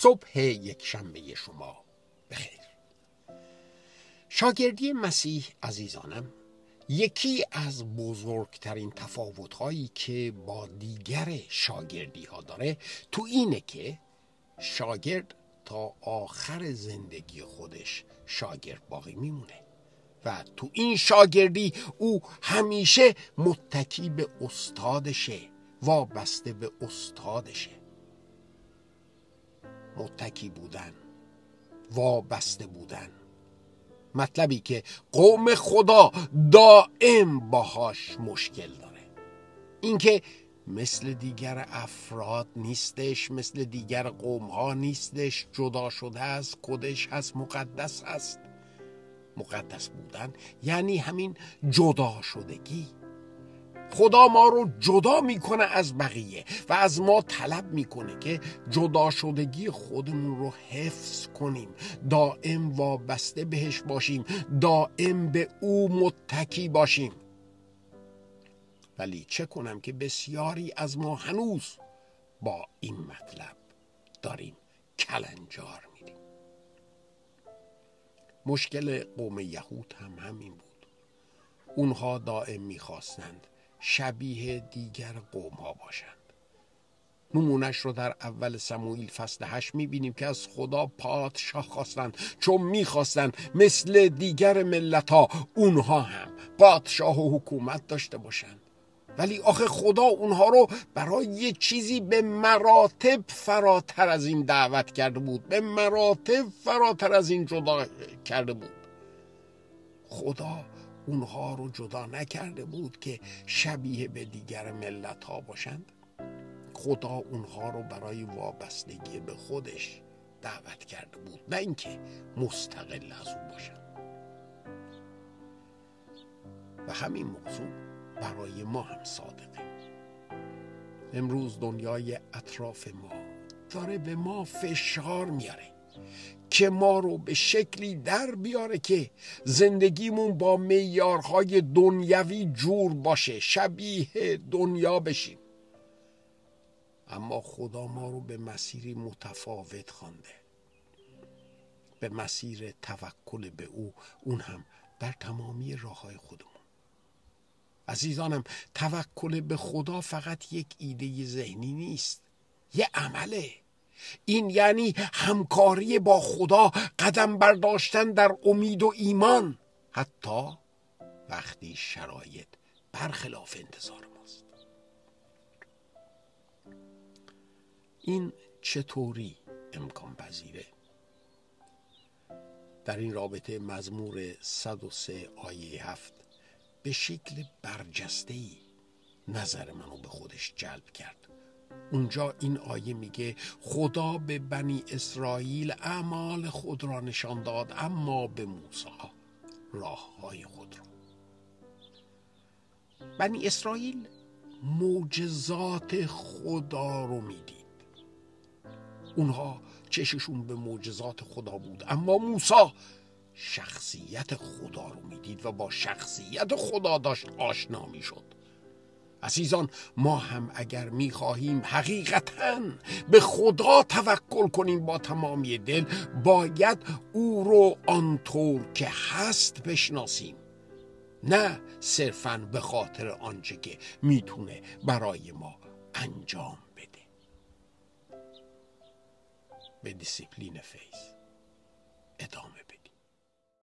صبح یک شنبه شما بخیر. شاگردی مسیح عزیزانم، یکی از بزرگترین تفاوت‌هایی که با دیگر شاگردی ها داره تو اینه که شاگرد تا آخر زندگی خودش شاگرد باقی میمونه و تو این شاگردی او همیشه متکی به استادشه، وابسته به استادشه. متکی بودن، وابسته بودن، مطلبی که قوم خدا دائم باهاش مشکل داره. اینکه مثل دیگر افراد نیستش، مثل دیگر قوم ها نیستش، جدا شده است، خودش هست، مقدس هست. مقدس بودن یعنی همین جدا شدگی. خدا ما رو جدا میکنه از بقیه و از ما طلب میکنه که جدا شدگی خودمون رو حفظ کنیم، دائم وابسته بهش باشیم، دائم به او متکی باشیم. ولی چه کنم که بسیاری از ما هنوز با این مطلب داریم کلنجار میدیم. مشکل قوم یهود هم همین بود. اونها دائم میخواستند شبیه دیگر قوم ها باشند. نمونش رو در اول سموئیل فصل 8 میبینیم که از خدا پادشاه خواستند، چون میخواستند مثل دیگر ملت ها اونها هم پادشاه و حکومت داشته باشند. ولی آخه خدا اونها رو برای یه چیزی به مراتب فراتر از این دعوت کرده بود، به مراتب فراتر از این جدا کرده بود. خدا اونها رو جدا نکرده بود که شبیه به دیگر ملت ها باشند. خدا اونها رو برای وابستگی به خودش دعوت کرده بود، نه اینکه مستقل از اون باشند. و همین موضوع برای ما هم صادقه. امروز دنیای اطراف ما داره به ما فشار میاره که ما رو به شکلی در بیاره که زندگیمون با معیارهای دنیوی جور باشه، شبیه دنیا بشیم. اما خدا ما رو به مسیری متفاوت خوانده، به مسیر توکل به او، اون هم در تمامی راههای خودمون. عزیزانم، توکل به خدا فقط یک ایده ذهنی نیست، یه عمله. این یعنی همکاری با خدا، قدم برداشتن در امید و ایمان، حتی وقتی شرایط برخلاف انتظار ماست. این چطوری امکان پذیره؟ در این رابطه مزمور 103 آیه 7 به شکل برجسته‌ای نظر منو به خودش جلب کرد. اونجا این آیه میگه خدا به بنی اسرائیل اعمال خود را نشان داد، اما به موسی راههای خود را. بنی اسرائیل معجزات خدا رو میدید، اونها چششون به معجزات خدا بود، اما موسی شخصیت خدا رو میدید و با شخصیت خدا داشت آشنا میشد. عزیزان، ما هم اگر میخواهیم حقیقتاً به خدا توکل کنیم با تمامی دل، باید او رو آنطور که هست بشناسیم، نه صرفاً به خاطر آنچه که میتونه برای ما انجام بده. به دیسیپلین فیض.